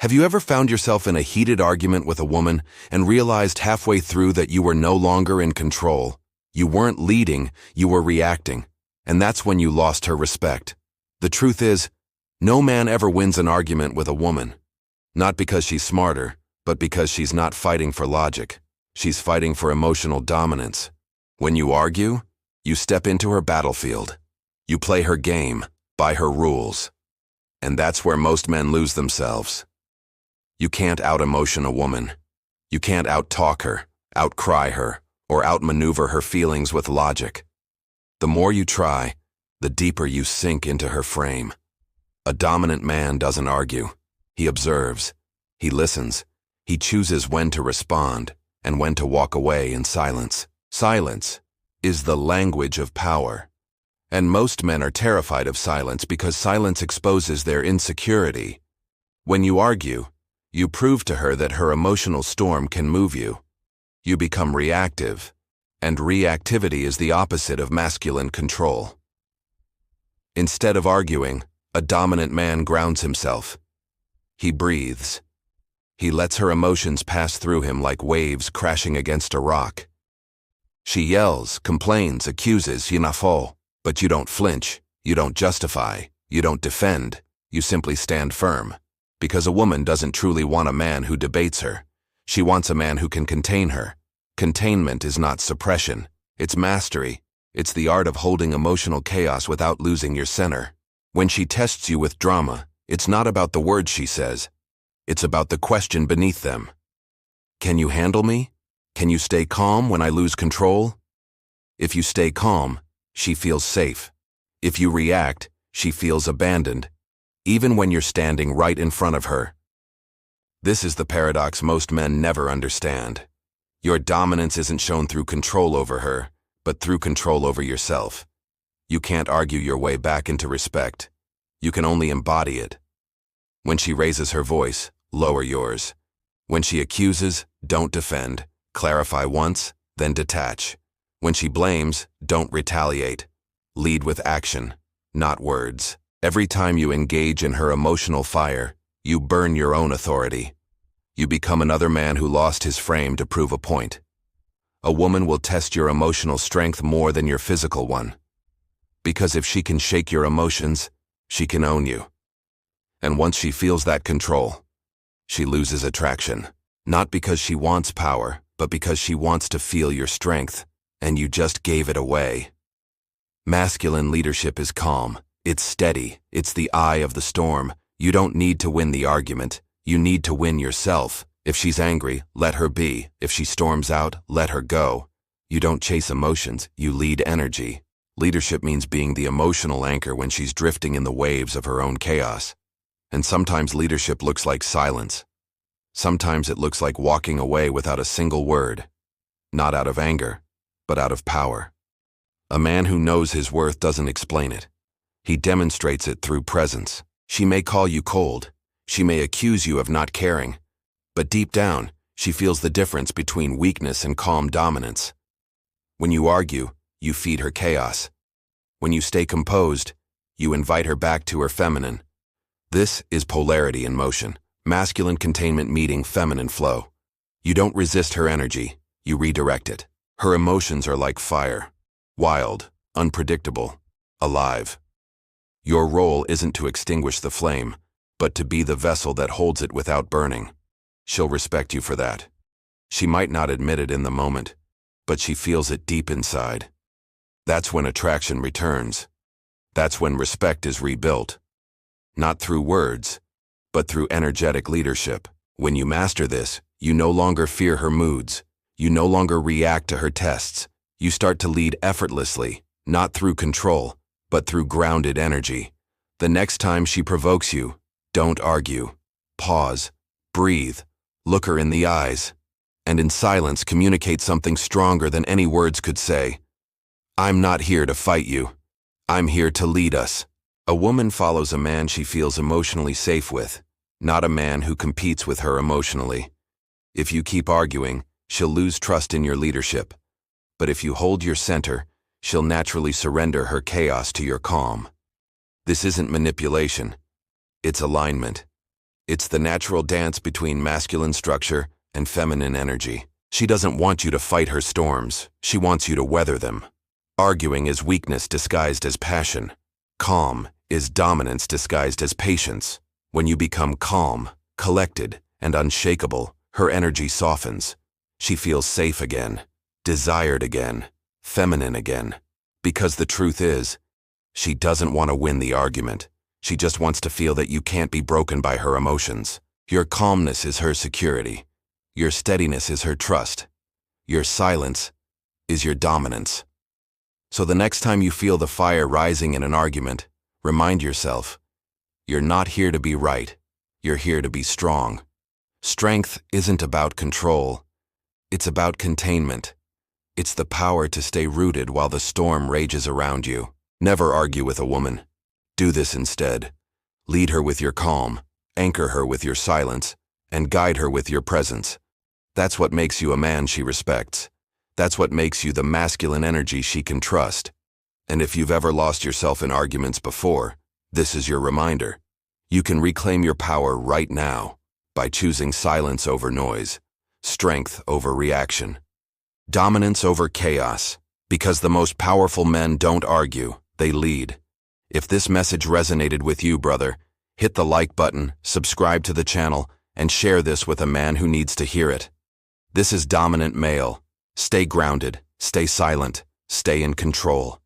Have you ever found yourself in a heated argument with a woman and realized halfway through that you were no longer in control? You weren't leading, you were reacting. And that's when you lost her respect. The truth is, no man ever wins an argument with a woman. Not because she's smarter, but because she's not fighting for logic. She's fighting for emotional dominance. When you argue, you step into her battlefield. You play her game, by her rules. And that's where most men lose themselves. You can't out-emotion a woman. You can't out-talk her, out-cry her, or out-maneuver her feelings with logic. The more you try, the deeper you sink into her frame. A dominant man doesn't argue. He observes. He listens. He chooses when to respond and when to walk away in silence. Silence is the language of power. And most men are terrified of silence because silence exposes their insecurity. When you argue, you prove to her that her emotional storm can move you. You become reactive, and reactivity is the opposite of masculine control. Instead of arguing, a dominant man grounds himself. He breathes. He lets her emotions pass through him like waves crashing against a rock. She yells, complains, accuses, but you don't flinch, you don't justify, you don't defend, you simply stand firm. Because a woman doesn't truly want a man who debates her. She wants a man who can contain her. Containment is not suppression. It's mastery. It's the art of holding emotional chaos without losing your center. When she tests you with drama, it's not about the words she says. It's about the question beneath them. Can you handle me? Can you stay calm when I lose control? If you stay calm, she feels safe. If you react, she feels abandoned. Even when you're standing right in front of her. This is the paradox most men never understand. Your dominance isn't shown through control over her, but through control over yourself. You can't argue your way back into respect. You can only embody it. When she raises her voice, lower yours. When she accuses, don't defend. Clarify once, then detach. When she blames, don't retaliate. Lead with action, not words. Every time you engage in her emotional fire, you burn your own authority. You become another man who lost his frame to prove a point. A woman will test your emotional strength more than your physical one. Because if she can shake your emotions, she can own you. And once she feels that control, she loses attraction. Not because she wants power, but because she wants to feel your strength, and you just gave it away. Masculine leadership is calm. It's steady. It's the eye of the storm. You don't need to win the argument. You need to win yourself. If she's angry, let her be. If she storms out, let her go. You don't chase emotions, you lead energy. Leadership means being the emotional anchor when she's drifting in the waves of her own chaos. And sometimes leadership looks like silence. Sometimes it looks like walking away without a single word. Not out of anger, but out of power. A man who knows his worth doesn't explain it. He demonstrates it through presence. She may call you cold. She may accuse you of not caring. But deep down, she feels the difference between weakness and calm dominance. When you argue, you feed her chaos. When you stay composed, you invite her back to her feminine. This is polarity in motion. Masculine containment meeting feminine flow. You don't resist her energy, you redirect it. Her emotions are like fire. Wild, unpredictable, alive. Your role isn't to extinguish the flame, but to be the vessel that holds it without burning. She'll respect you for that. She might not admit it in the moment, but she feels it deep inside. That's when attraction returns. That's when respect is rebuilt. Not through words, but through energetic leadership. When you master this, you no longer fear her moods. You no longer react to her tests. You start to lead effortlessly, not through control, but through grounded energy. The next time she provokes you, don't argue. Pause, breathe, look her in the eyes, and in silence communicate something stronger than any words could say. I'm not here to fight you. I'm here to lead us. A woman follows a man she feels emotionally safe with, not a man who competes with her emotionally. If you keep arguing, she'll lose trust in your leadership. But if you hold your center, she'll naturally surrender her chaos to your calm. This isn't manipulation. It's alignment. It's the natural dance between masculine structure and feminine energy. She doesn't want you to fight her storms. She wants you to weather them. Arguing is weakness disguised as passion. Calm is dominance disguised as patience. When you become calm, collected, and unshakable, her energy softens. She feels safe again, desired again, feminine again. Because the truth is, she doesn't want to win the argument. She just wants to feel that you can't be broken by her emotions. Your calmness is her security. Your steadiness is her trust. Your silence is your dominance. So the next time you feel the fire rising in an argument, remind yourself, you're not here to be right. You're here to be strong. Strength isn't about control. It's about containment. It's the power to stay rooted while the storm rages around you. Never argue with a woman. Do this instead. Lead her with your calm, anchor her with your silence, and guide her with your presence. That's what makes you a man she respects. That's what makes you the masculine energy she can trust. And if you've ever lost yourself in arguments before, this is your reminder. You can reclaim your power right now by choosing silence over noise, strength over reaction, dominance over chaos, because the most powerful men don't argue, they lead. If this message resonated with you, brother, hit the like button, subscribe to the channel, and share this with a man who needs to hear it. This is Dominant Male. Stay grounded, stay silent, stay in control.